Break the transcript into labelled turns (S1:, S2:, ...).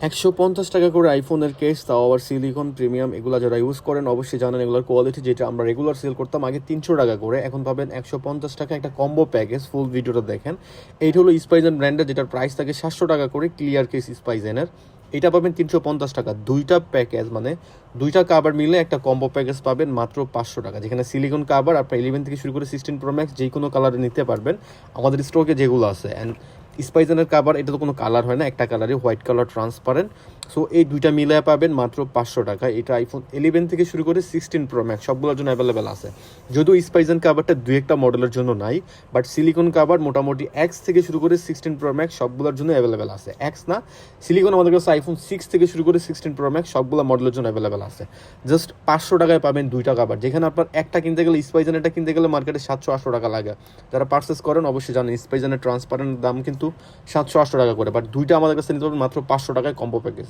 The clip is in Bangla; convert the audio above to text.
S1: 150 টাকা করে আইফোনের কেস, তাও আবার সিলিকন প্রিমিয়াম। এগুলো যারা ইউজ করেন অবশ্যই জানেন এগুলোর কোয়ালিটি, যেটা আমরা রেগুলার সেল করতাম আগে 300 টাকা করে, এখন পাবেন 150 টাকা একটা কম্বো প্যাকেজ। ফুল ভিডিওটা দেখেন। এইটা হলো স্পাইজেন ব্র্যান্ডের, যেটার প্রাইস থাকে 700 টাকা করে, ক্লিয়ার কেস স্পাইজেনের। এটা পাবেন 350 টাকা। দুইটা প্যাকেজ মানে দুইটা কাভার মিলে একটা কম্বো প্যাকেজ পাবেন মাত্র 500 টাকা, যেখানে সিলিকন কাভার আপনার 11 থেকে শুরু করে 16 প্রো ম্যাক্স যে কোনো কালারে নিতে পারবেন আমাদের স্টকে যেগুলো আছে। অ্যান্ড স্পাইজেনের কাভার এটা তো কোনো কালার হয় না, একটা কালারই হোয়াইট কালার ট্রান্সপারেন্ট। সো এই দুইটা মিলিয়ে পাবেন মাত্র 500 টাকা। এটা আইফোন 11 থেকে শুরু করে 16 প্রো ম্যাক্স সবগুলোর জন্য অ্যাভেলেবেল আছে। যদিও স্পাইজেন কাভারটা দুই একটা মডেলের জন্য নাই, বাট সিলিকন কাভার মোটামুটি এক্স থেকে শুরু করে 16 প্রো ম্যাক্স সবগুলোর জন্য অ্যাভেলেবেল আছে। এক্স না, সিলিকন আমাদের কাছে আইফোন 6 থেকে শুরু করে 16 প্রো ম্যাক্স সবগুলো মডেলের জন্য অ্যাভেলেবেল আছে। জাস্ট 500 টাকায় পাবেন দুইটা কাভার, যেখানে আপনার একটা কিনতে গেলে স্পাইজেন এটা কিনতে গেলে মার্কেটে 700-800 টাকা লাগে। যারা পার্চেস করেন অবশ্যই জানেন স্পাইজেনের ট্রান্সপারেন্ট দাম কিন্তু 700-800 টাকা করে, বাট দুইটা আমাদের কাছে নিতে পারবেন মাত্র 500 টাকায় কম্বো প্যাকেজ।